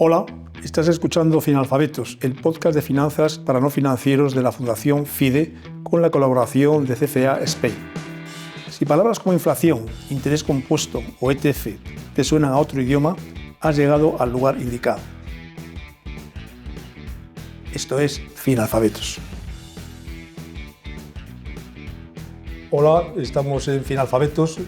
Hola, estás escuchando Finalfabetos, el podcast de finanzas para no financieros de la Fundación FIDE con la colaboración de CFA Spain. Si palabras como inflación, interés compuesto o ETF te suenan a otro idioma, has llegado al lugar indicado. Esto es Finalfabetos. Hola, estamos en Finalfabetos.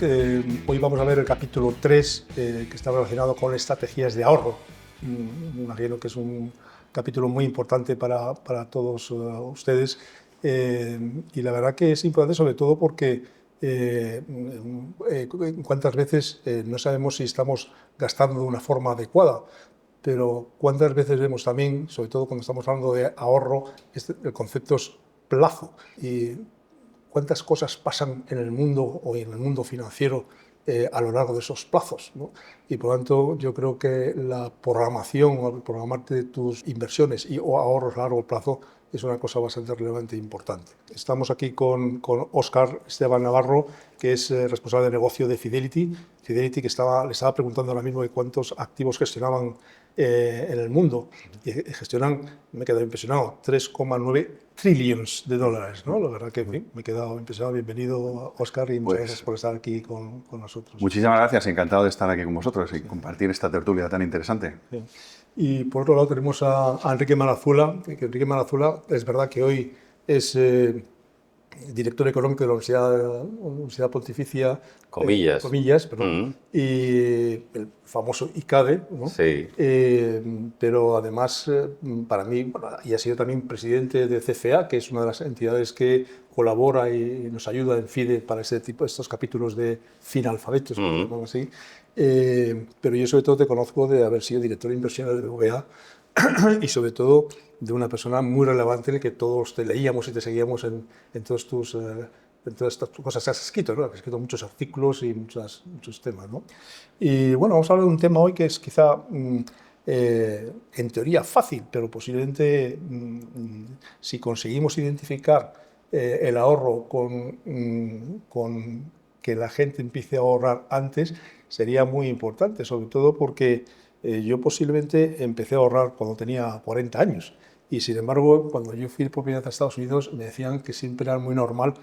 Hoy vamos a ver el capítulo 3 que está relacionado con estrategias de ahorro. Me imagino que es un capítulo muy importante para todos ustedes y la verdad que es importante sobre todo porque cuántas veces no sabemos si estamos gastando de una forma adecuada, pero cuántas veces vemos también, sobre todo cuando estamos hablando de ahorro, el concepto es plazo y cuántas cosas pasan en el mundo o en el mundo financiero a lo largo de esos plazos, ¿no? Y por lo tanto yo creo que la programación o programarte de tus inversiones o ahorros a largo plazo es una cosa bastante relevante e importante. Estamos aquí con Óscar Esteban Navarro, que es responsable de negocio de Fidelity. Fidelity, que le estaba preguntando ahora mismo de cuántos activos gestionaban en el mundo. Y gestionan, me he quedado impresionado, 3,9 trillones de dólares, ¿no? La verdad que me he quedado impresionado. Bienvenido, Óscar, y muchas gracias por estar aquí con nosotros. Muchísimas gracias, encantado de estar aquí con vosotros y compartir esta tertulia tan interesante. Sí. Y por otro lado tenemos a Enrique Marazuela, que Enrique Marazuela es verdad que hoy es director económico de la Universidad Pontificia, Comillas. perdón, y el famoso ICADE, ¿no? Sí. Pero además, para mí, bueno, y ha sido también presidente de CFA, que es una de las entidades que colabora y nos ayuda en FIDE para estos capítulos de Finalfabetos, por llamarlo así. Pero yo sobre todo te conozco de haber sido director de inversiones de BBVA y sobre todo de una persona muy relevante en la que todos te leíamos y te seguíamos en todas estas cosas que has escrito, ¿no? Has escrito muchos artículos y muchos temas, ¿no? Y bueno, vamos a hablar de un tema hoy que es quizá en teoría fácil, pero posiblemente si conseguimos identificar el ahorro con que la gente empiece a ahorrar antes, sería muy importante, sobre todo porque yo posiblemente empecé a ahorrar cuando tenía 40 años y sin embargo cuando yo fui por primera vez a Estados Unidos me decían que siempre era muy normal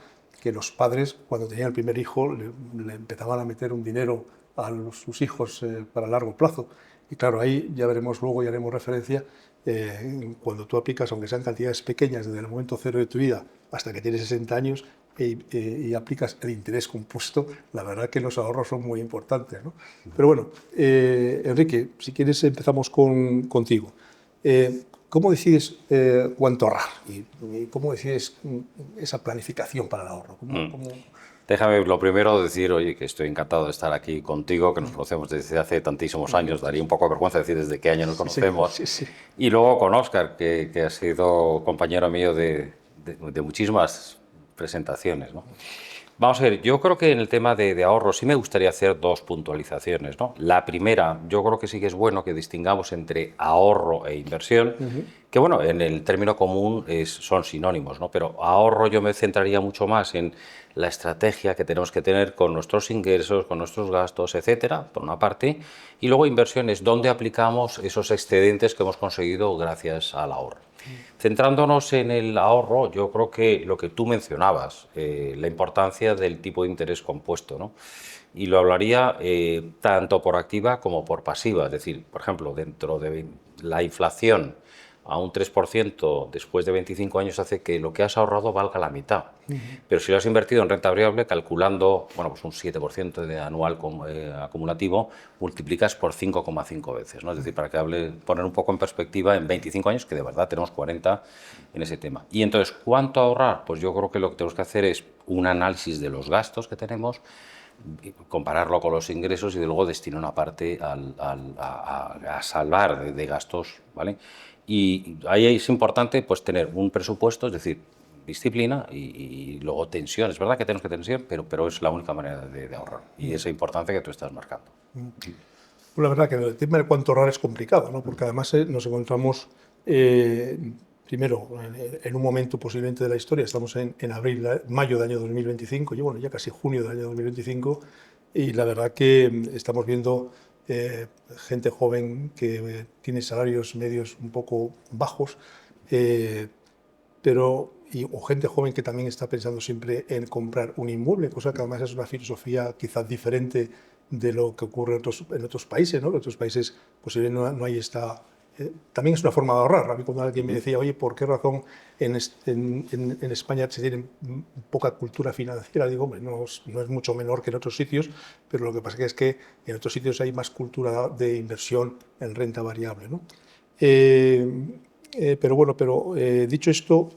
que los padres cuando tenían el primer hijo le empezaban a meter un dinero a sus hijos para largo plazo. Y claro, ahí ya veremos luego y haremos referencia, cuando tú aplicas, aunque sean cantidades pequeñas, desde el momento cero de tu vida hasta que tienes 60 años, y aplicas el interés compuesto, la verdad que los ahorros son muy importantes, ¿no? Pero bueno, Enrique, si quieres empezamos contigo. ¿Cómo decides cuánto ahorrar? ¿Y cómo decides esa planificación para el ahorro? Déjame lo primero decir, oye, que estoy encantado de estar aquí contigo, que nos conocemos desde hace tantísimos años, daría un poco de vergüenza decir desde qué año nos conocemos. Sí. Y luego con Óscar, que ha sido compañero mío de muchísimas presentaciones, ¿no? Vamos a ver, yo creo que en el tema de ahorro sí me gustaría hacer dos puntualizaciones, ¿no? La primera, yo creo que sí que es bueno que distingamos entre ahorro e inversión, que bueno, en el término común son sinónimos, ¿no? Pero ahorro yo me centraría mucho más en la estrategia que tenemos que tener con nuestros ingresos, con nuestros gastos, etcétera, por una parte, y luego inversiones, donde aplicamos esos excedentes que hemos conseguido gracias al ahorro. Centrándonos en el ahorro, yo creo que lo que tú mencionabas, la importancia del tipo de interés compuesto, ¿no? Y lo hablaría tanto por activa como por pasiva. Es decir, por ejemplo, dentro de la inflación a un 3% después de 25 años hace que lo que has ahorrado valga la mitad. Pero si lo has invertido en renta variable, calculando bueno, pues un 7% de anual acumulativo, multiplicas por 5,5 veces, ¿no? Es decir, para que poner un poco en perspectiva en 25 años, que de verdad tenemos 40 en ese tema. Y entonces, ¿cuánto ahorrar? Pues yo creo que lo que tenemos que hacer es un análisis de los gastos que tenemos, compararlo con los ingresos y de luego destinar una parte a salvar de gastos, ¿vale? Y ahí es importante pues tener un presupuesto, es decir, disciplina y luego tensión. Es verdad que tenemos que tensión, pero es la única manera de ahorrar y esa importancia que tú estás marcando. Pues la verdad que el tema de cuánto ahorrar es complicado, ¿no? Porque además nos encontramos primero en un momento posiblemente de la historia, estamos en mayo del año 2025, y bueno, ya casi junio del año 2025, y la verdad que estamos viendo gente joven que tiene salarios medios un poco bajos, o gente joven que también está pensando siempre en comprar un inmueble, cosa que además es una filosofía quizás diferente de lo que ocurre en otros países, ¿no? En otros países posiblemente no hay esta... también es una forma de ahorrar. A mí cuando alguien me decía, oye, ¿por qué razón en España se tiene poca cultura financiera? Digo, hombre, no es mucho menor que en otros sitios, pero lo que pasa es que en otros sitios hay más cultura de inversión en renta variable, ¿no? Pero bueno, dicho esto,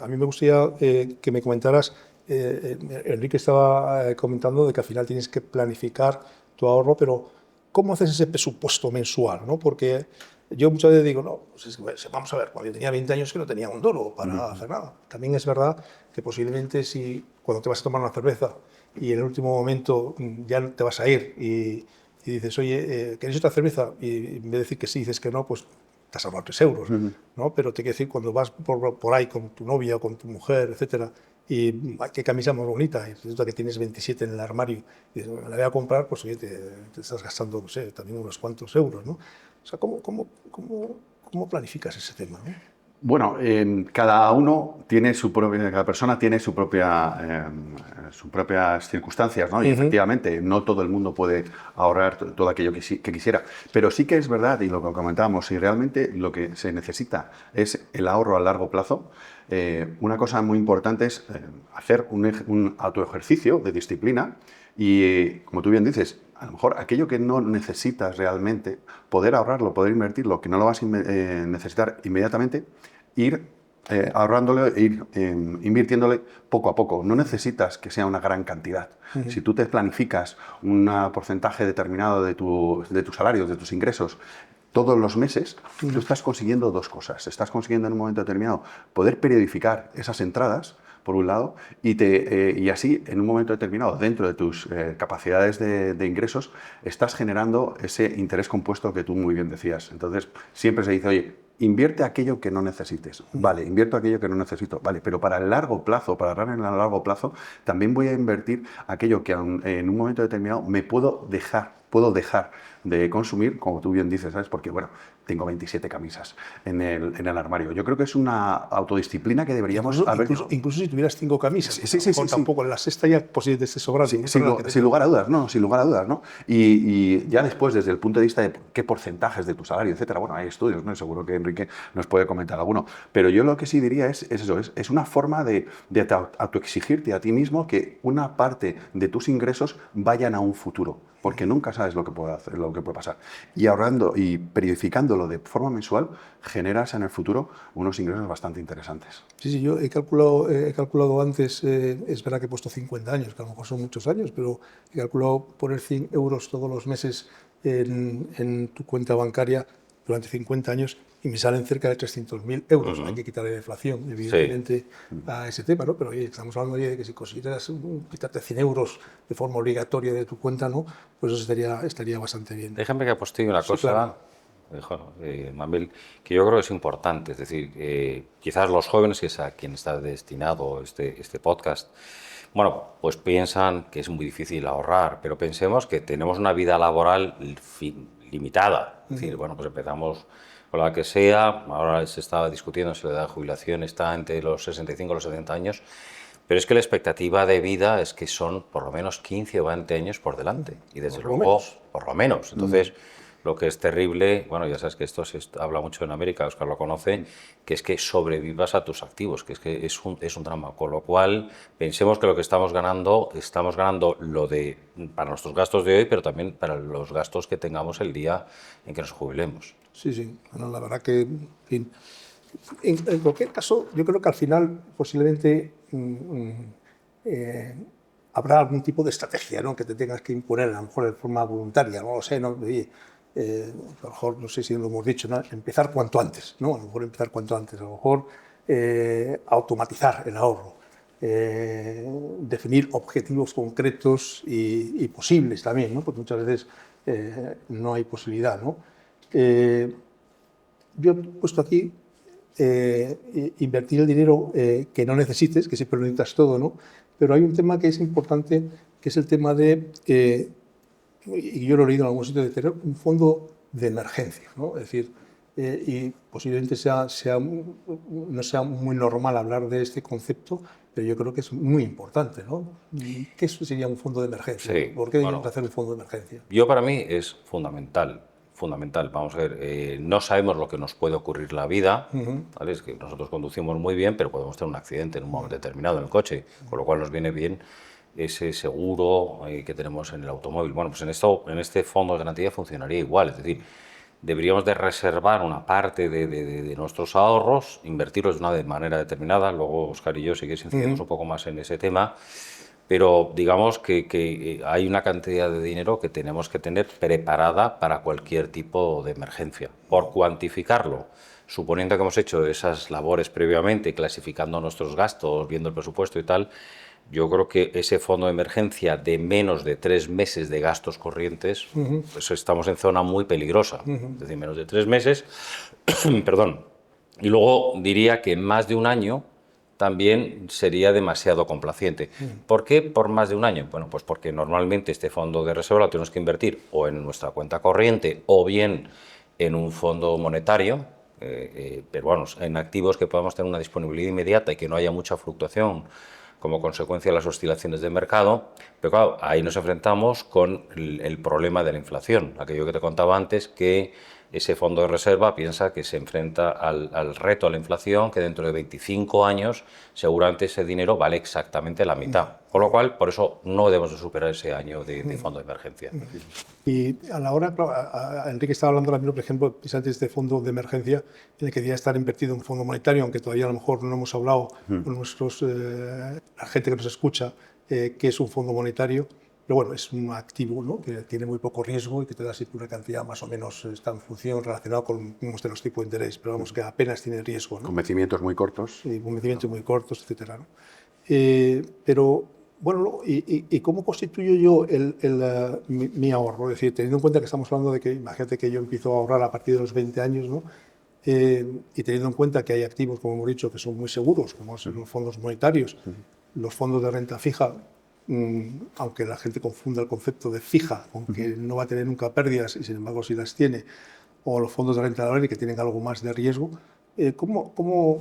a mí me gustaría que me comentaras, Enrique estaba comentando de que al final tienes que planificar tu ahorro, pero ¿cómo haces ese presupuesto mensual, ¿no? Porque yo muchas veces digo, no, pues vamos a ver, cuando yo tenía 20 años que no tenía un duro para hacer nada. También es verdad que posiblemente si cuando te vas a tomar una cerveza y en el último momento ya te vas a ir y dices, oye, ¿queréis otra cerveza? Y en vez de decir que sí, dices que no, pues te has ahorrado 3 euros, ¿no? Pero te quiero decir, cuando vas por ahí con tu novia o con tu mujer, etcétera, y qué camisa más bonita, y resulta que tienes 27 en el armario, y dices, me la voy a comprar, pues oye, te estás gastando, no sé, también unos cuantos euros, ¿no? O sea, ¿cómo planificas ese tema, ¿no? Bueno, cada persona tiene sus propias circunstancias, ¿no? Y efectivamente, no todo el mundo puede ahorrar todo aquello que quisiera. Pero sí que es verdad, y lo que comentábamos, si realmente lo que se necesita es el ahorro a largo plazo, una cosa muy importante es hacer un autoejercicio de disciplina y, como tú bien dices, a lo mejor aquello que no necesitas realmente, poder ahorrarlo, poder invertirlo, que no lo vas a necesitar inmediatamente, ir ahorrándole, ir invirtiéndole poco a poco. No necesitas que sea una gran cantidad. Si tú te planificas un porcentaje determinado de tus salarios, de tus ingresos, todos los meses, tú estás consiguiendo dos cosas. Estás consiguiendo en un momento determinado poder periodificar esas entradas, por un lado, y así, en un momento determinado, dentro de tus capacidades de ingresos, estás generando ese interés compuesto que tú muy bien decías. Entonces, siempre se dice, oye, invierte aquello que no necesites. Vale, invierto aquello que no necesito. Vale, pero para el largo plazo, para ahorrar en el largo plazo, también voy a invertir aquello que en un momento determinado me puedo dejar de consumir, como tú bien dices, ¿sabes? Porque, bueno, tengo 27 camisas en el armario. Yo creo que es una autodisciplina que deberíamos haber... Incluso si tuvieras 5 camisas, sí, tampoco en la sexta ya posiblemente esté sobrando. Sin lugar a dudas, ¿no? Y ya después, desde el punto de vista de qué porcentajes de tu salario, etcétera, bueno, hay estudios, ¿no? Seguro que Enrique nos puede comentar alguno. Pero yo lo que sí diría es eso, es una forma de autoexigirte a ti mismo que una parte de tus ingresos vayan a un futuro, porque nunca sabes lo que puede pasar. Y ahorrando y periodificándolo de forma mensual, generas en el futuro unos ingresos bastante interesantes. Sí, yo he calculado antes, es verdad que he puesto 50 años, que a lo mejor son muchos años, pero he calculado poner 100 euros todos los meses en tu cuenta bancaria durante 50 años y me salen cerca de 300.000 euros. Hay que quitarle la inflación, evidentemente, a ese tema, ¿no? Pero oye, estamos hablando de que si consiguieras quitarte 100 euros de forma obligatoria de tu cuenta, ¿no? Pues eso estaría bastante bien. Déjame que apostille una cosa, claro. Mambel, que yo creo que es importante. Es decir, quizás los jóvenes, que es a quien está destinado este podcast, bueno, pues piensan que es muy difícil ahorrar, pero pensemos que tenemos una vida laboral limitada. Es decir, bueno, pues empezamos con la que sea, ahora se estaba discutiendo si la edad de jubilación está entre los 65 y los 70 años, pero es que la expectativa de vida es que son por lo menos 15 o 20 años por delante, y desde luego, por lo menos. Entonces, lo que es terrible, bueno, ya sabes que esto se habla mucho en América, Óscar lo conoce, que es que sobrevivas a tus activos, que es un drama. Con lo cual, pensemos que lo que estamos ganando para nuestros gastos de hoy, pero también para los gastos que tengamos el día en que nos jubilemos. Sí. Bueno, la verdad que, en cualquier caso, yo creo que al final posiblemente habrá algún tipo de estrategia, ¿no? Que te tengas que imponer, a lo mejor de forma voluntaria, no lo sé, ¿no? A lo mejor, no sé si lo hemos dicho, ¿no? Empezar cuanto antes, ¿no? A lo mejor empezar cuanto antes, a lo mejor automatizar el ahorro, definir objetivos concretos y posibles también, ¿no? Porque muchas veces no hay posibilidad, ¿no? Yo he puesto aquí invertir el dinero que no necesites, que siempre lo necesitas todo, ¿no? Pero hay un tema que es importante, que es el tema de y yo lo he leído en algún sitio, de tener un fondo de emergencia, ¿no? Es decir, y posiblemente no sea muy normal hablar de este concepto, pero yo creo que es muy importante, ¿no? ¿Qué sería un fondo de emergencia? Sí, ¿Por qué deberíamos bueno, hacer un fondo de emergencia? yo para mí es fundamental, fundamental. Vamos a ver, no sabemos lo que nos puede ocurrir en la vida, ¿vale? Es que nosotros conducimos muy bien, pero podemos tener un accidente en un momento determinado en el coche, con lo cual nos viene bien ese seguro que tenemos en el automóvil. Bueno, pues en este fondo de garantía funcionaría igual, es decir, deberíamos de reservar una parte de nuestros ahorros, invertirlos de una manera determinada. Luego Óscar y yo sí que incidimos un poco más en ese tema, pero digamos que hay una cantidad de dinero que tenemos que tener preparada para cualquier tipo de emergencia. Por cuantificarlo, suponiendo que hemos hecho esas labores previamente, clasificando nuestros gastos, viendo el presupuesto y tal, yo creo que ese fondo de emergencia de menos de 3 meses de gastos corrientes, pues estamos en zona muy peligrosa. Es decir, menos de 3 meses, perdón. Y luego diría que más de un año también sería demasiado complaciente. ¿Por qué por más de un año? Bueno, pues porque normalmente este fondo de reserva lo tenemos que invertir o en nuestra cuenta corriente o bien en un fondo monetario, pero bueno, en activos que podamos tener una disponibilidad inmediata y que no haya mucha fluctuación como consecuencia de las oscilaciones de mercado, pero claro, ahí nos enfrentamos con el problema de la inflación, aquello que te contaba antes, que ese fondo de reserva piensa que se enfrenta al reto de la inflación, que dentro de 25 años seguramente ese dinero vale exactamente la mitad, con lo cual por eso no debemos de superar ese año de fondo de emergencia. Y a la hora, claro, Enrique estaba hablando ahora mismo, por ejemplo, precisamente de este fondo de emergencia, en el que debería estar invertido en un fondo monetario, aunque todavía a lo mejor no hemos hablado con la gente que nos escucha, qué es un fondo monetario. Pero bueno, es un activo, ¿no?, que tiene muy poco riesgo y que te da siempre una cantidad más o menos, está en función relacionada con los tipos de interés, pero vamos, que apenas tiene riesgo, ¿no? Con vencimientos muy cortos. Y con vencimientos muy cortos, etcétera, ¿no? Pero bueno, ¿y cómo constituyo yo mi ahorro? Es decir, teniendo en cuenta que estamos hablando de que, imagínate que yo empiezo a ahorrar a partir de los 20 años, ¿no? Y teniendo en cuenta que hay activos, como hemos dicho, que son muy seguros, como son los fondos monetarios, los fondos de renta fija, aunque la gente confunda el concepto de fija, con que no va a tener nunca pérdidas y sin embargo sí las tiene, o los fondos de renta variable que tienen algo más de riesgo, ¿cómo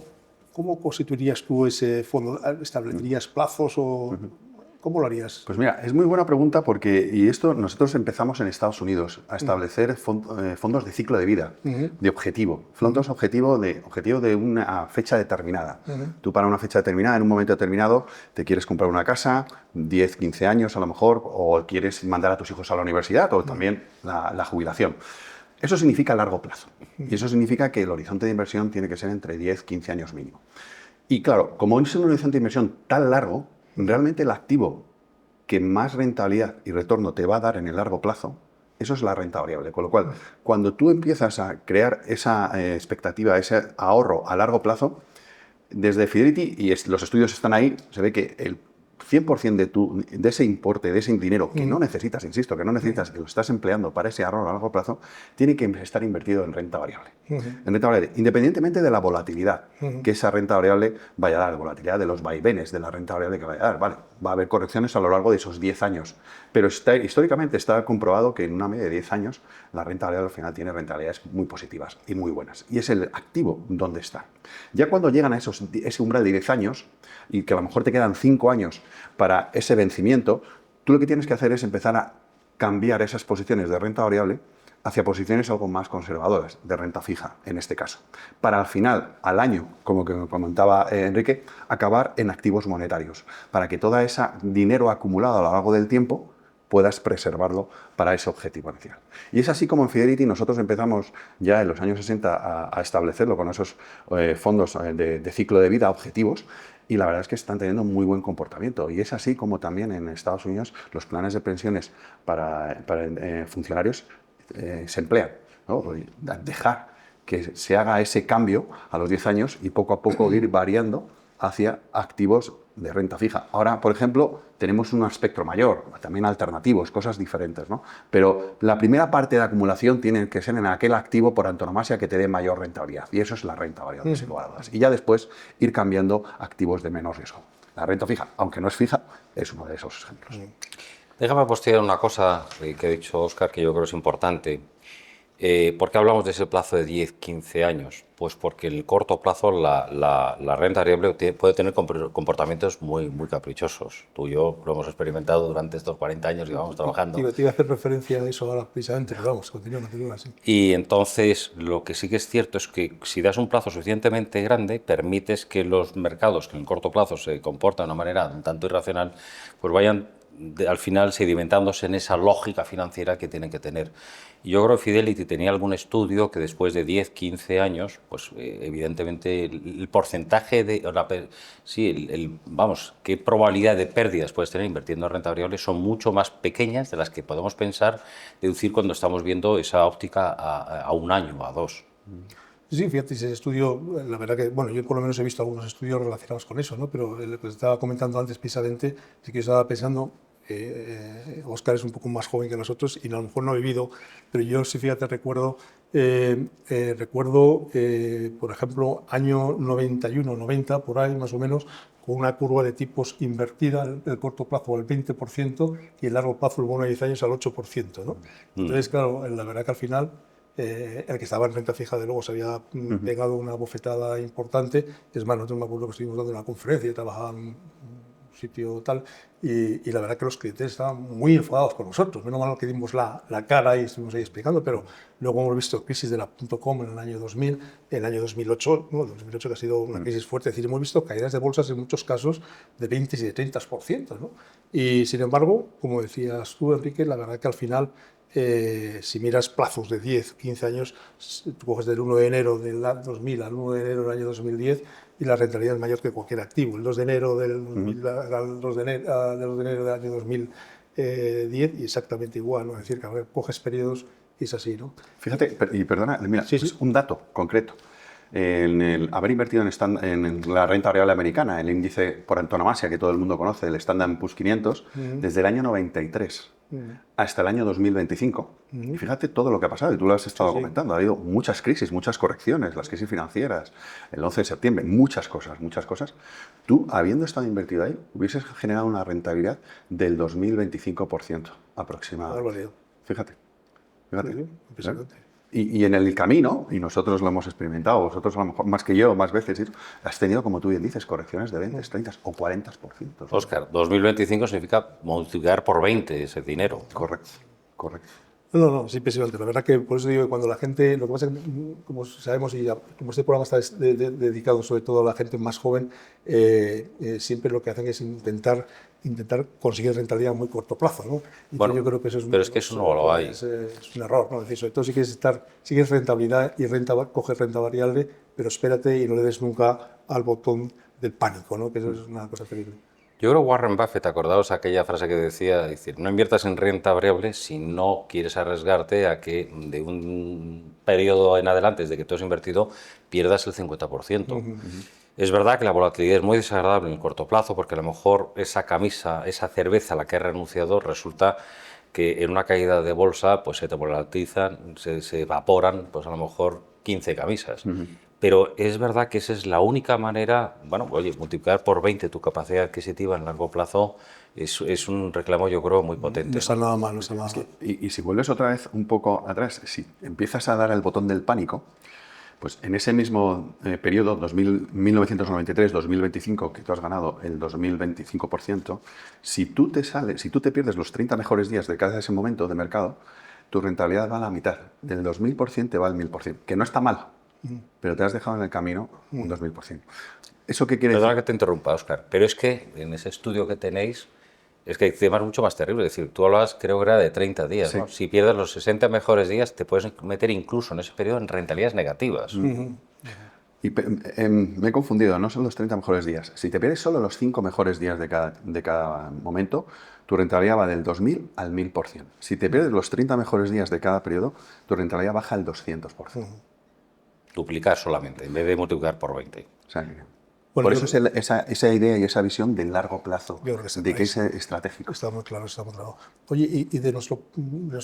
constituirías tú ese fondo? ¿Establecerías plazos o cómo lo harías? Pues mira, es muy buena pregunta porque, y esto nosotros empezamos en Estados Unidos a establecer fondos de ciclo de vida, de objetivo, fondos objetivo de una fecha determinada. Tú para una fecha determinada, en un momento determinado, te quieres comprar una casa, 10, 15 años a lo mejor, o quieres mandar a tus hijos a la universidad o también la jubilación. Eso significa largo plazo y eso significa que el horizonte de inversión tiene que ser entre 10, 15 años mínimo. Y claro, como es un horizonte de inversión tan largo, realmente el activo que más rentabilidad y retorno te va a dar en el largo plazo, eso es la renta variable. Con lo cual, cuando tú empiezas a crear esa expectativa, ese ahorro a largo plazo, desde Fidelity, y los estudios están ahí, se ve que el 100% de ese importe, de ese dinero que no necesitas, insisto, que no necesitas, que lo estás empleando para ese ahorro a largo plazo, tiene que estar invertido en renta variable. En renta variable, independientemente de la volatilidad que esa renta variable vaya a dar, la volatilidad de los vaivenes de la renta variable que vaya a dar. Vale, va a haber correcciones a lo largo de esos 10 años, pero históricamente está comprobado que en una media de 10 años la renta variable al final tiene rentabilidades muy positivas y muy buenas. Y es el activo donde está. Ya cuando llegan a ese umbral de 10 años, y que a lo mejor te quedan 5 años para ese vencimiento, tú lo que tienes que hacer es empezar a cambiar esas posiciones de renta variable hacia posiciones algo más conservadoras, de renta fija en este caso, para al final, al año, como que comentaba Enrique, acabar en activos monetarios, para que todo ese dinero acumulado a lo largo del tiempo puedas preservarlo para ese objetivo inicial. Y es así como en Fidelity nosotros empezamos ya en los años 60 a establecerlo con esos fondos de ciclo de vida objetivos, y la verdad es que están teniendo muy buen comportamiento. Y es así como también en Estados Unidos los planes de pensiones para funcionarios se emplean, ¿no? Dejar que se haga ese cambio a los 10 años y poco a poco ir variando hacia activos de renta fija. Ahora, por ejemplo, tenemos un espectro mayor, también alternativos, cosas diferentes, ¿no? Pero la primera parte de acumulación tiene que ser en aquel activo por antonomasia que te dé mayor rentabilidad. Y eso es la renta variable, sin lugar a dudas. Y ya después ir cambiando activos de menor riesgo. La renta fija, aunque no es fija, es uno de esos ejemplos. Déjame postear una cosa que ha dicho Óscar, que yo creo es importante. ¿Por qué hablamos de ese plazo de 10, 15 años? Pues porque en el corto plazo la renta variable puede tener comportamientos muy, muy caprichosos. Tú y yo lo hemos experimentado durante estos 40 años que llevamos trabajando. Te iba a hacer referencia a eso ahora precisamente, pero vamos, continúa, sí. Y entonces lo que sí que es cierto es que si das un plazo suficientemente grande, permites que los mercados que en el corto plazo se comportan de una manera un tanto irracional, pues vayan al final sedimentándose en esa lógica financiera que tienen que tener. Y yo creo que Fidelity tenía algún estudio que después de 10, 15 años, pues evidentemente el porcentaje de, vamos, qué probabilidad de pérdidas puedes tener invirtiendo en renta variable son mucho más pequeñas de las que podemos pensar, deducir cuando estamos viendo esa óptica a un año, a dos. Sí, fíjate, ese estudio, la verdad que, bueno, yo por lo menos he visto algunos estudios relacionados con eso, ¿no? Pero lo que estaba comentando antes precisamente, sí que yo estaba pensando, Óscar es un poco más joven que nosotros y a lo mejor no ha vivido, pero yo sí, fíjate, recuerdo, por ejemplo, año 91, 90, por ahí más o menos, con una curva de tipos invertida, el corto plazo al 20% y el largo plazo, el bono de 10 años, al 8%, ¿no? Entonces, claro, la verdad que al final el que estaba en renta fija, de luego, se había pegado una bofetada importante. Es más, nosotros me acuerdo que estuvimos dando una conferencia y trabajaba en un sitio tal, y la verdad que los clientes estaban muy enfadados con nosotros. Menos mal que dimos la cara y estuvimos ahí explicando, pero luego hemos visto crisis de la .com en el año 2000, en el año 2008, ¿no? 2008 que ha sido una crisis fuerte. Es decir, hemos visto caídas de bolsas en muchos casos de 20 y de 30%, ¿no? Y sin embargo, como decías tú, Enrique, la verdad que al final, si miras plazos de 10, 15 años, tú coges del 1 de enero del 2000 al 1 de enero del año 2010 y la rentabilidad es mayor que cualquier activo. El 2 de enero del 2000 al 2 de enero del año 2010 y exactamente igual, ¿no? Es decir, que a ver, coges periodos y es así, ¿no? Fíjate, y perdona, mira, Sí, pues sí. un dato concreto. En el haber invertido en la renta variable americana, el índice por antonomasia que todo el mundo conoce, el Standard & Poor's 500, desde el año 93 hasta el año 2025. Y fíjate todo lo que ha pasado, y tú lo has estado comentando. Ha habido muchas crisis, muchas correcciones, las crisis financieras, el 11 de septiembre, muchas cosas, muchas cosas. Tú, habiendo estado invertido ahí, hubieses generado una rentabilidad del 2025% aproximadamente. Fíjate. Fíjate. Sí, impresionante. Y en el camino, y nosotros lo hemos experimentado, vosotros a lo mejor más que yo, más veces, has tenido, como tú bien dices, correcciones de 20, 30 o 40%. Óscar, 2025 significa multiplicar por 20 ese dinero. Correcto, correcto. No, es impresionante. La verdad que por eso digo que cuando la gente, lo que pasa es que, como sabemos y como este programa está dedicado sobre todo a la gente más joven, siempre lo que hacen es intentar conseguir rentabilidad a muy corto plazo, ¿no? Y Bueno, yo creo que eso es pero es que eso no lo hay. Es un error, ¿no? Es decir, sobre todo si quieres rentabilidad y coges renta variable, pero espérate y no le des nunca al botón del pánico, ¿no? Que eso es una cosa terrible. Yo creo que Warren Buffett, acordaos aquella frase que decía, decir, no inviertas en renta variable si no quieres arriesgarte a que de un periodo en adelante, desde que tú has invertido, pierdas el 50%. Es verdad que la volatilidad es muy desagradable en el corto plazo, porque a lo mejor esa camisa, esa cerveza a la que has renunciado, resulta que en una caída de bolsa pues se te volatilizan, se evaporan, pues a lo mejor 15 camisas. Pero es verdad que esa es la única manera, bueno, oye, multiplicar por 20 tu capacidad adquisitiva en largo plazo es un reclamo, yo creo, muy potente. No está nada mal, no está nada mal. Y si vuelves otra vez un poco atrás, si empiezas a dar el botón del pánico, pues en ese mismo periodo, 1993-2025, que tú has ganado el 2025%, si tú te pierdes los 30 mejores días de cada ese momento de mercado, tu rentabilidad va a la mitad. Del 2000% te va al 1000%, que no está mal, pero te has dejado en el camino un 2000%. ¿Eso qué quiere Perdona decir? que te interrumpa, Óscar, pero es que en ese estudio que tenéis, es que hay temas mucho más terribles. Es decir, tú hablabas, creo que era de 30 días, ¿no? Si pierdes los 60 mejores días, te puedes meter incluso en ese periodo en rentabilidades negativas. Y me he confundido, no son los 30 mejores días. Si te pierdes solo los 5 mejores días de cada momento, tu rentabilidad va del 2000 al 1000%. Si te pierdes los 30 mejores días de cada periodo, tu rentabilidad baja al 200%. Duplicar solamente, en vez de multiplicar por 20. O sea, Bueno, por eso es esa idea y esa visión del largo plazo, Yo creo que de que es estratégico. Está muy claro, está muy claro. Oye, y de nuestro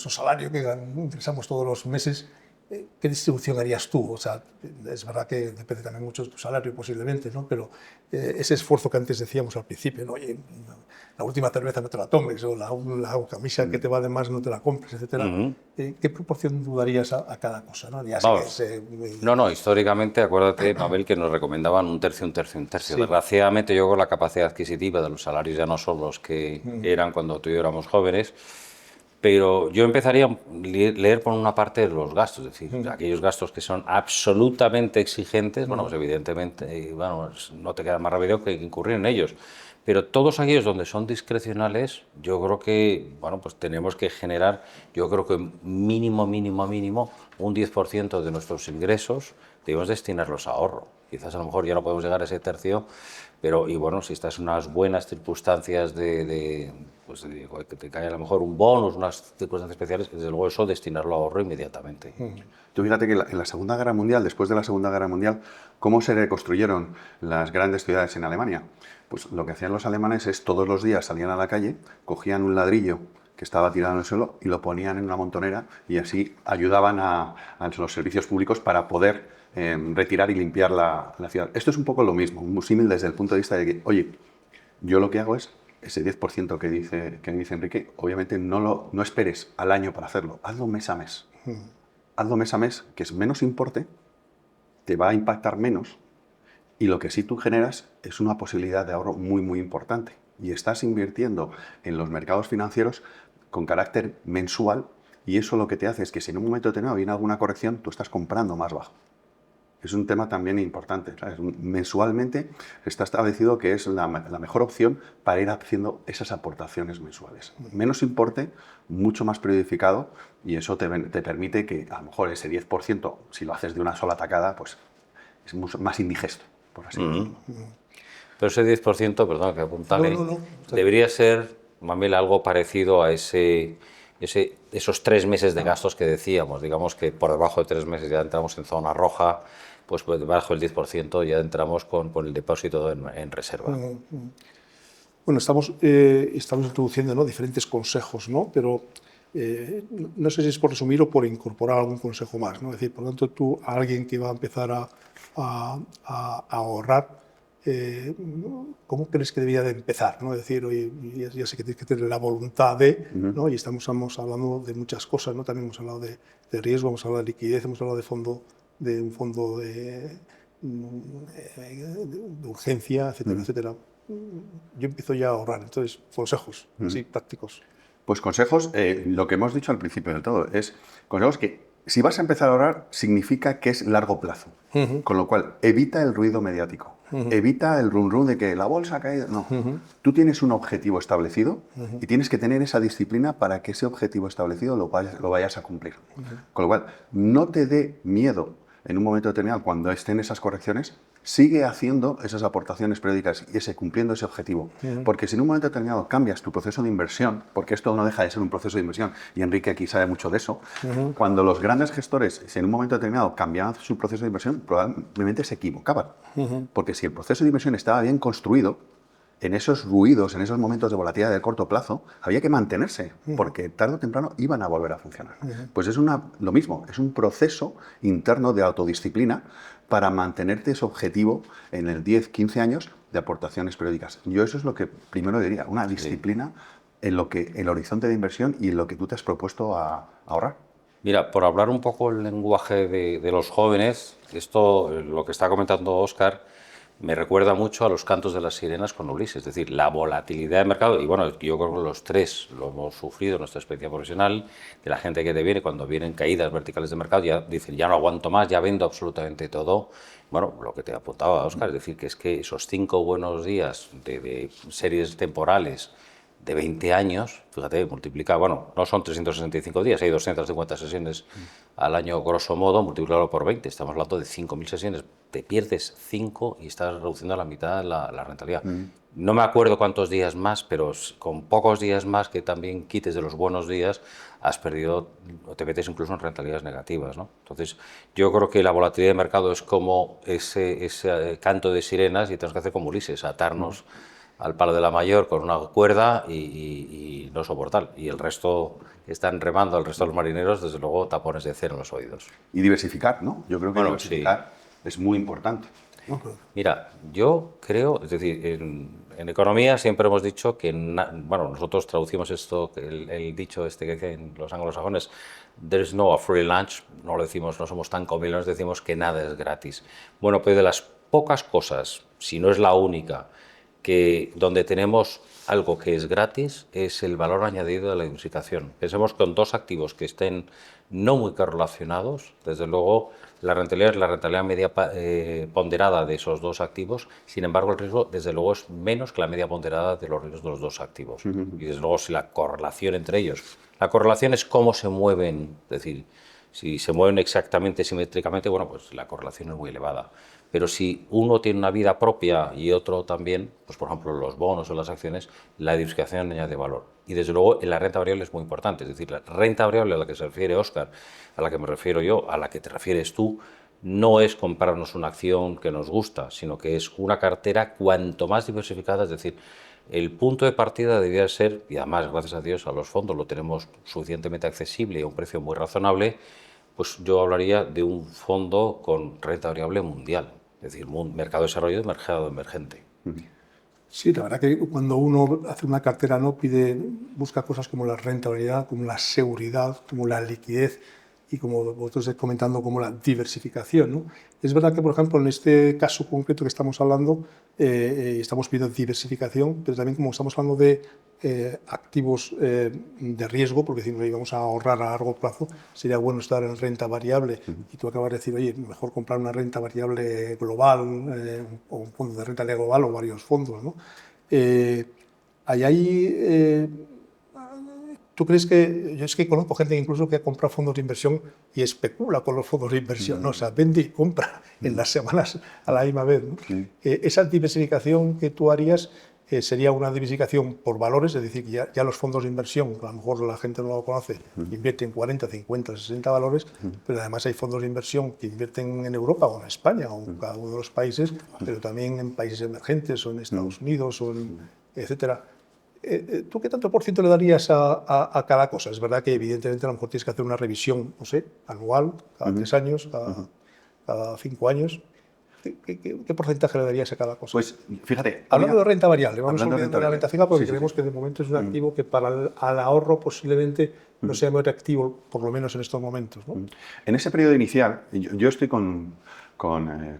salario que ingresamos todos los meses, ¿qué distribución harías tú? O sea, es verdad que depende también mucho de tu salario posiblemente, ¿no? Pero ese esfuerzo que antes decíamos al principio, ¿no? Oye, la última cerveza no te la tomes, o la camisa que te va de más no te la compres, etcétera. ¿Qué proporción tú darías a cada cosa? ¿No? Ya sé que es, No, históricamente, acuérdate, Mabel, que nos recomendaban un tercio, un tercio, un tercio. Sí. Desgraciadamente, yo con la capacidad adquisitiva de los salarios ya no son los que eran cuando tú y yo éramos jóvenes, pero yo empezaría a leer por una parte los gastos, es decir, aquellos gastos que son absolutamente exigentes, bueno, pues evidentemente, bueno, no te queda más remedio que incurrir en ellos. Pero todos aquellos donde son discrecionales, yo creo que, bueno, pues tenemos que generar, yo creo que mínimo, un 10% de nuestros ingresos debemos destinarlos a ahorro. Quizás a lo mejor ya no podemos llegar a ese tercio, pero, y bueno, si estás en unas buenas circunstancias pues, que te cae a lo mejor un bonus, unas circunstancias especiales, desde luego eso destinarlo a ahorro inmediatamente. Tú fíjate que en la Segunda Guerra Mundial, después de la Segunda Guerra Mundial, ¿cómo se reconstruyeron las grandes ciudades en Alemania? Pues lo que hacían los alemanes es todos los días salían a la calle, cogían un ladrillo que estaba tirado en el suelo y lo ponían en una montonera y así ayudaban a los servicios públicos para poder retirar y limpiar la ciudad. Esto es un poco lo mismo, un símil desde el punto de vista de que, oye, yo lo que hago es ese 10% que dice Enrique, obviamente no esperes al año para hacerlo, hazlo mes a mes. Hazlo mes a mes, que es menos importe, te va a impactar menos y lo que sí tú generas es una posibilidad de ahorro muy importante. Y estás invirtiendo en los mercados financieros con carácter mensual y eso lo que te hace es que si en un momento determinado viene alguna corrección, tú estás comprando más bajo. Es un tema también importante, ¿sabes? Mensualmente está establecido que es la mejor opción para ir haciendo esas aportaciones mensuales. Menos importe, mucho más periodificado y eso te permite que a lo mejor ese 10%, si lo haces de una sola tacada, pues es mucho más indigesto, por así decirlo. Pero ese 10%, perdón, que apuntarle, No. debería ser, Mamel, algo parecido a esos 3 meses de gastos que decíamos. Digamos que por debajo de 3 meses ya entramos en zona roja, pues debajo del 10% ya entramos con el depósito en reserva. Bueno, estamos introduciendo, ¿no?, diferentes consejos, ¿no? Pero no sé si es por resumir o por incorporar algún consejo más, ¿no? Es decir, por lo tanto, tú a alguien que va a empezar a ahorrar, ¿cómo crees que debería de empezar, ¿no? Es decir, oye, ya sé que tienes que tener la voluntad de, ¿no? Y estamos hablando de muchas cosas, ¿no? También hemos hablado de riesgo, hemos hablado de liquidez, hemos hablado de un fondo de urgencia, etcétera, etcétera. Yo empiezo ya a ahorrar, entonces, consejos, así, prácticos. Pues consejos, lo que hemos dicho al principio del todo, es consejos que si vas a empezar a ahorrar significa que es largo plazo, con lo cual evita el ruido mediático, evita el run de que la bolsa ha caído, no. Tú tienes un objetivo establecido y tienes que tener esa disciplina para que ese objetivo establecido lo vayas a cumplir. Con lo cual, no te dé miedo en un momento determinado, cuando estén esas correcciones, sigue haciendo esas aportaciones periódicas y cumpliendo ese objetivo. Porque si en un momento determinado cambias tu proceso de inversión, porque esto no deja de ser un proceso de inversión, y Enrique aquí sabe mucho de eso, cuando los grandes gestores, si en un momento determinado cambiaban su proceso de inversión, probablemente se equivocaban. Porque si el proceso de inversión estaba bien construido, en esos ruidos, en esos momentos de volatilidad de corto plazo, había que mantenerse, porque tarde o temprano iban a volver a funcionar. Pues es lo mismo, es un proceso interno de autodisciplina para mantenerte ese objetivo en el 10, 15 años de aportaciones periódicas. Yo eso es lo que primero diría, una disciplina en lo que el horizonte de inversión y en lo que tú te has propuesto a ahorrar. Mira, por hablar un poco el lenguaje de los jóvenes, esto, lo que está comentando Óscar, me recuerda mucho a los cantos de las sirenas con Ulises, es decir, la volatilidad del mercado, y bueno, yo creo que los tres lo hemos sufrido en nuestra experiencia profesional, de la gente que te viene, cuando vienen caídas verticales de mercado, ya dicen, ya no aguanto más, ya vendo absolutamente todo. Bueno, lo que te apuntaba Óscar, es decir, que es que esos 5 buenos días de series temporales de 20 años, fíjate, multiplica, bueno, no son 365 días, hay 250 sesiones al año grosso modo, multiplicarlo por 20, estamos hablando de 5.000 sesiones, te pierdes 5 y estás reduciendo a la mitad la rentabilidad. No me acuerdo cuántos días más, pero con pocos días más que también quites de los buenos días, has perdido, o te metes incluso en rentabilidades negativas, ¿no? Entonces, yo creo que la volatilidad de mercado es como ese canto de sirenas y tenemos que hacer como Ulises, atarnos al palo de la mayor con una cuerda y no soportar. Y el resto están remando al resto de los marineros, desde luego tapones de cero en los oídos. Y diversificar, ¿no? Yo creo que Bueno, diversificar es muy importante. Mira, yo creo, es decir, en economía siempre hemos dicho que, bueno, nosotros traducimos esto, el dicho este que dicen los anglosajones, there's no a free lunch, no lo decimos, no somos tan comilones, decimos que nada es gratis. Bueno, pues de las pocas cosas, si no es la única, que donde tenemos algo que es gratis, es el valor añadido de la diversificación. Pensemos que con dos activos que estén no muy correlacionados, desde luego la rentabilidad es la rentabilidad media ponderada de esos dos activos, sin embargo el riesgo desde luego es menos que la media ponderada de los riesgos de los dos activos. Y desde luego si la correlación entre ellos, la correlación es cómo se mueven, es decir, si se mueven exactamente simétricamente, bueno, pues la correlación es muy elevada. Pero si uno tiene una vida propia y otro también, pues por ejemplo los bonos o las acciones, la diversificación añade valor. Y desde luego en la renta variable es muy importante, es decir, la renta variable a la que se refiere Óscar, a la que me refiero yo, a la que te refieres tú, no es comprarnos una acción que nos gusta, sino que es una cartera cuanto más diversificada, es decir, el punto de partida debería ser, y además gracias a Dios a los fondos lo tenemos suficientemente accesible y a un precio muy razonable, pues yo hablaría de un fondo con renta variable mundial, es decir, mercado desarrollado y mercado emergente. Sí, la verdad que cuando uno hace una cartera no busca cosas como la rentabilidad, como la seguridad, como la liquidez y como vosotros estáis comentando, como la diversificación, ¿no? Es verdad que, por ejemplo, en este caso concreto que estamos hablando, estamos pidiendo diversificación, pero también como estamos hablando de activos de riesgo, porque si nos íbamos a ahorrar a largo plazo, sería bueno estar en renta variable. Y tú acabas de decir, oye, mejor comprar una renta variable global o un fondo de renta variable global o varios fondos, ¿no? ¿Tú crees que, yo es que conozco gente incluso que ha comprado fondos de inversión y especula con los fondos de inversión, ¿no? O sea, vende y compra en las semanas a la misma vez, ¿no? Esa diversificación que tú harías sería una diversificación por valores, es decir, que ya los fondos de inversión, a lo mejor la gente no lo conoce, invierten 40, 50, 60 valores, pero además hay fondos de inversión que invierten en Europa o en España o en cada uno de los países, pero también en países emergentes o en Estados Unidos, o en, etcétera. ¿Tú qué tanto por ciento le darías a cada cosa? Es verdad que evidentemente a lo mejor tienes que hacer una revisión, no sé, anual, cada 3 años, cada 5 años. ¿Qué porcentaje le darías a cada cosa? Pues fíjate. Hablando de renta variable, vamos a hablar de la renta fija porque sí, creemos que de momento es un activo que para el ahorro posiblemente no sea muy atractivo, por lo menos en estos momentos, ¿no? En ese periodo inicial, yo estoy con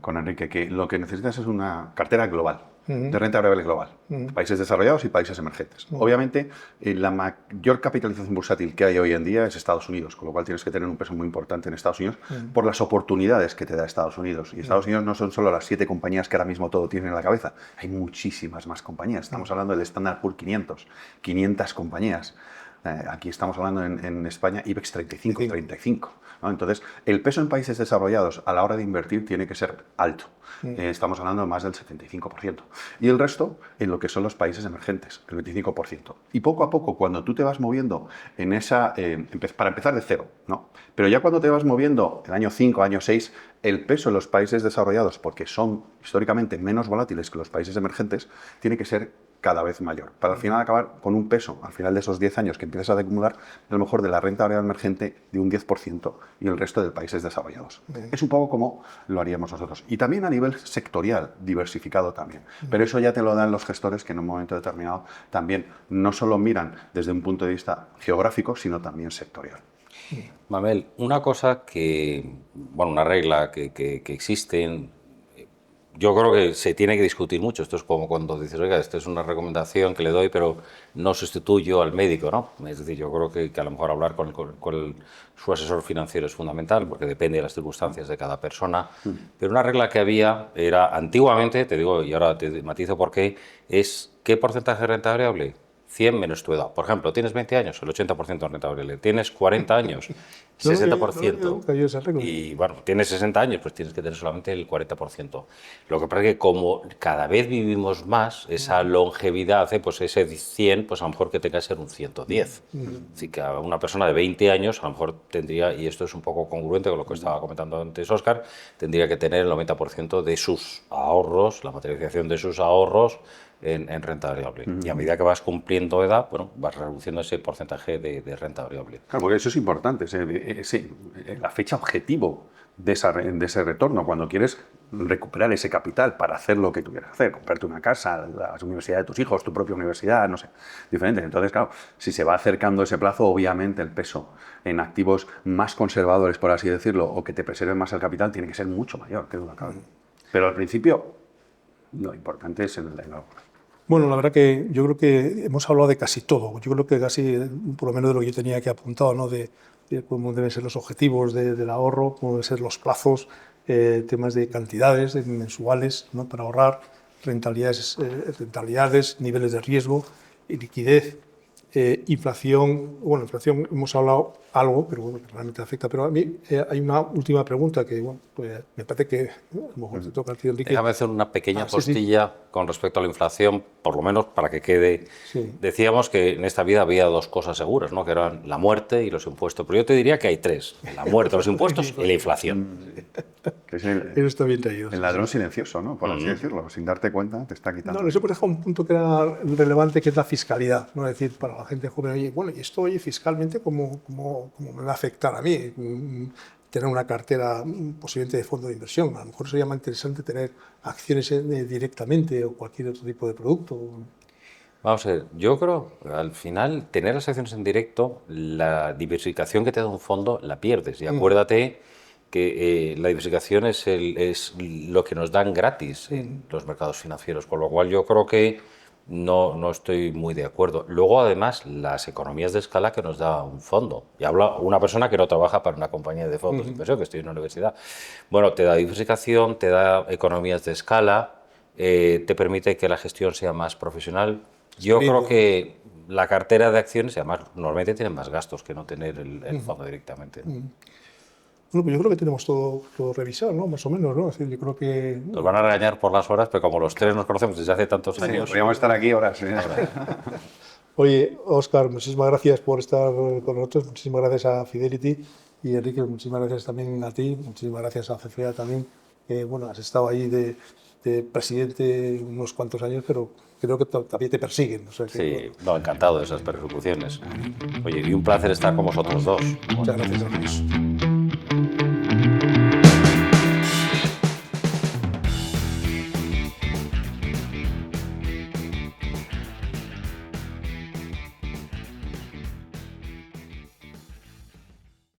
Enrique, que lo que necesitas es una cartera global, de renta variable global, países desarrollados y países emergentes. Obviamente, la mayor capitalización bursátil que hay hoy en día es Estados Unidos, con lo cual tienes que tener un peso muy importante en Estados Unidos por las oportunidades que te da Estados Unidos. Y Estados Unidos no son solo las 7 compañías que ahora mismo todo tienen en la cabeza, hay muchísimas más compañías. Estamos hablando del Standard Poor's 500 compañías. Aquí estamos hablando en España IBEX 35. ¿no? Entonces, el peso en países desarrollados a la hora de invertir tiene que ser alto. Estamos hablando de más del 75%. Y el resto en lo que son los países emergentes, el 25%. Y poco a poco, cuando tú te vas moviendo en esa... para empezar de cero, ¿no? Pero ya cuando te vas moviendo el año 5, año 6, el peso en los países desarrollados, porque son históricamente menos volátiles que los países emergentes, tiene que ser cada vez mayor, para al final acabar con un peso, al final de esos 10 años que empiezas a acumular, a lo mejor de la renta variable emergente de un 10% y el resto de países desarrollados. Es un poco como lo haríamos nosotros. Y también a nivel sectorial, diversificado también. Pero eso ya te lo dan los gestores que en un momento determinado también no solo miran desde un punto de vista geográfico, sino también sectorial. Mabel, una cosa que, bueno, una regla que existe, yo creo que se tiene que discutir mucho. Esto es como cuando dices, oiga, esta es una recomendación que le doy, pero no sustituyo al médico, ¿no? Es decir, yo creo que a lo mejor hablar con su asesor financiero es fundamental, porque depende de las circunstancias de cada persona. Pero una regla que había era, antiguamente, te digo, y ahora te matizo por qué, es ¿qué porcentaje de renta variable? 100 menos tu edad. Por ejemplo, tienes 20 años, el 80% de renta variable. Tienes 40 años, 60%. Cayó esa regla. Y bueno, tienes 60 años, pues tienes que tener solamente el 40%. Lo que pasa es que como cada vez vivimos más, esa longevidad hace pues ese 100, pues a lo mejor que tenga que ser un 110. Así que a una persona de 20 años a lo mejor tendría, y esto es un poco congruente con lo que estaba comentando antes Óscar, tendría que tener el 90% de sus ahorros, la materialización de sus ahorros en renta variable. Y a medida que vas cumpliendo edad, bueno, vas reduciendo ese porcentaje de renta variable. Claro, porque eso es importante, la fecha objetivo de ese retorno, cuando quieres recuperar ese capital para hacer lo que tú quieras hacer, comprarte una casa, la universidad de tus hijos, tu propia universidad, no sé, diferente. Entonces, claro, si se va acercando ese plazo, obviamente el peso en activos más conservadores, por así decirlo, o que te preserven más el capital, tiene que ser mucho mayor, que duda cabe. Pero al principio, lo importante es el ahorro. Bueno, la verdad que yo creo que hemos hablado de casi todo. Yo creo que casi, por lo menos de lo que yo tenía aquí apuntado, ¿no? de cómo deben ser los objetivos del ahorro, cómo deben ser los plazos, temas de cantidades mensuales, ¿no? Para ahorrar, rentabilidades, niveles de riesgo y liquidez, inflación. Bueno, inflación hemos hablado algo, pero bueno, realmente afecta. Pero a mí hay una última pregunta que bueno, pues, me parece que a lo mejor te toca a ti, Enrique. Déjame hacer una pequeña Sí, postilla con respecto a la inflación, por lo menos para que quede. Sí. Decíamos que en esta vida había dos cosas seguras, ¿no? Que eran la muerte y los impuestos. Pero yo te diría que hay tres: la muerte, los impuestos y la inflación. Que es Eso está bien traído. el ladrón silencioso, ¿no? Por así decirlo. Sin darte cuenta, te está quitando. No, eso por ejemplo un punto que era relevante, que es la fiscalidad, ¿no? Es decir, para la gente joven, oye, bueno, y esto, oye, fiscalmente, ¿cómo me va a afectar a mí? Tener una cartera posiblemente de fondo de inversión. A lo mejor sería más interesante tener acciones directamente o cualquier otro tipo de producto. Vamos a ver, yo creo al final tener las acciones en directo, la diversificación que te da un fondo la pierdes. Y acuérdate que la diversificación es lo que nos dan gratis en los mercados financieros, con lo cual yo creo que no estoy muy de acuerdo. Luego, además, las economías de escala que nos da un fondo. Y habla una persona que no trabaja para una compañía de fondos de inversión, que estoy en una universidad. Bueno, te da diversificación, te da economías de escala, te permite que la gestión sea más profesional. Yo creo que la cartera de acciones, además, normalmente tienen más gastos que no tener el fondo directamente. Bueno, pues yo creo que tenemos todo revisado, ¿no? Más o menos, ¿no? Es decir, yo creo que... Nos van a regañar por las horas, pero como los tres nos conocemos desde hace tantos años... Podríamos estar aquí horas. Oye, Óscar, muchísimas gracias por estar con nosotros, muchísimas gracias a Fidelity y Enrique, muchísimas gracias también a ti, muchísimas gracias a CFA también, que bueno, has estado ahí de presidente unos cuantos años, pero creo que también te persiguen. O sea que, Sí, bueno, no, encantado de esas persecuciones. Oye, y un placer estar con vosotros dos. muchas gracias a todos.